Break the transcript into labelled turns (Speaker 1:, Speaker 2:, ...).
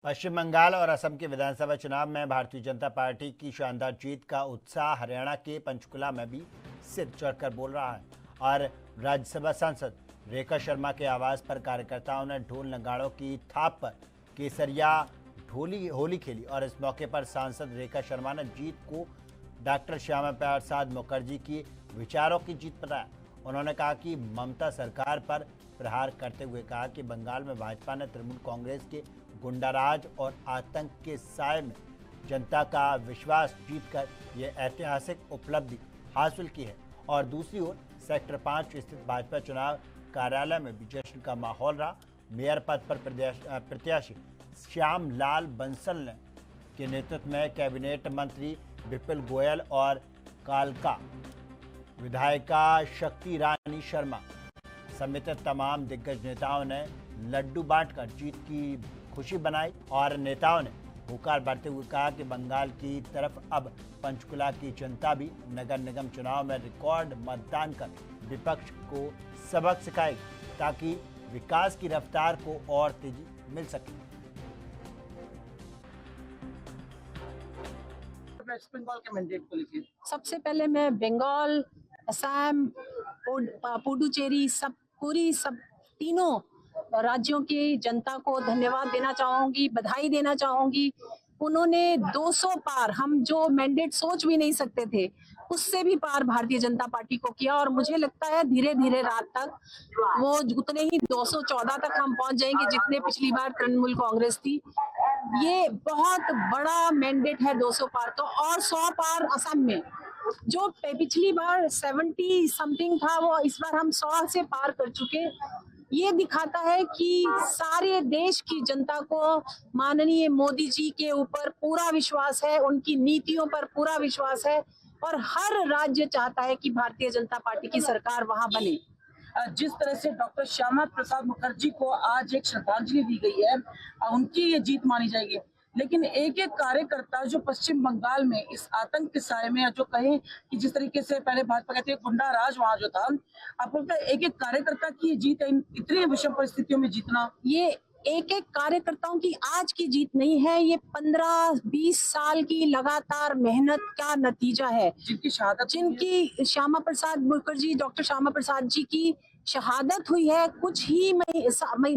Speaker 1: पश्चिम बंगाल और असम के विधानसभा चुनाव में भारतीय जनता पार्टी की शानदार जीत का उत्साह हरियाणा के पंचकुला में भी सिर चढ़कर बोल रहा है। और राज्यसभा सांसद रेखा शर्मा के आवास पर कार्यकर्ताओं ने ढोल नगाड़ों की थाप पर केसरिया ढोली होली खेली। और इस मौके पर सांसद रेखा शर्मा ने जीत को डॉक्टर श्यामा प्रसाद मुखर्जी की विचारों की जीत बताया। उन्होंने कहा कि ममता सरकार पर प्रहार करते हुए कहा कि बंगाल में भाजपा ने तृणमूल कांग्रेस के गुंडाराज और आतंक के साए में जनता का विश्वास जीतकर ये ऐतिहासिक उपलब्धि हासिल की है। और दूसरी ओर सेक्टर 5 स्थित भाजपा चुनाव कार्यालय में भी जश्न का माहौल रहा। मेयर पद पर प्रत्याशी श्याम लाल बंसल के नेतृत्व में कैबिनेट मंत्री विपुल गोयल और कालका विधायिका शक्ति रानी शर्मा समेत तमाम दिग्गज नेताओं ने लड्डू बांटकर जीत की खुशी बनाई। और नेताओं ने हुंकार भरते हुए कहा कि बंगाल की तरफ अब पंचकुला की जनता भी नगर निगम चुनाव में रिकॉर्ड मतदान कर विपक्ष को सबक सिखाएगी ताकि विकास की रफ्तार को और तेजी मिल सके।
Speaker 2: वेस्ट बंगाल के मैंडेट को लेकर
Speaker 3: सबसे पहले मैं बंगाल, असम, पुडुचेरी सब तीनों राज्यों की जनता को धन्यवाद देना चाहूंगी, बधाई देना चाहूंगी। उन्होंने 200 पार, हम जो मैंडेट सोच भी नहीं सकते थे उससे भी पार भारतीय जनता पार्टी को किया। और मुझे लगता है धीरे धीरे रात तक वो उतने ही 214 तक हम पहुंच जाएंगे जितने पिछली बार तृणमूल कांग्रेस थी। ये बहुत बड़ा मैंडेट है 200 पार तो। और 100 पार असम में, जो पिछली बार 70 समथिंग था, वो इस बार हम 100 से पार कर चुके। ये दिखाता है कि सारे देश की जनता को माननीय मोदी जी के ऊपर पूरा विश्वास है, उनकी नीतियों पर पूरा विश्वास है और हर राज्य चाहता है कि भारतीय जनता पार्टी की सरकार वहां बने।
Speaker 2: जिस तरह से डॉक्टर श्यामा प्रसाद मुखर्जी को आज एक श्रद्धांजलि दी गई है, उनकी ये जीत मानी जाएगी। लेकिन एक एक कार्यकर्ता जो पश्चिम बंगाल में इस आतंक के साए में, जो कहें कि जिस तरीके से पहले भाजपा कहते हैं गुंडा राज वहां जो था, आपको लगता है एक एक कार्यकर्ता की जीत है इतनी विषम परिस्थितियों में जीतना? ये
Speaker 3: एक एक कार्यकर्ताओं की आज की जीत नहीं है, ये 15-20 साल की लगातार मेहनत का नतीजा है। जिनकी श्यामा प्रसाद मुखर्जी, डॉक्टर श्यामा प्रसाद जी की शहादत हुई है कुछ ही मेरे ख्याल में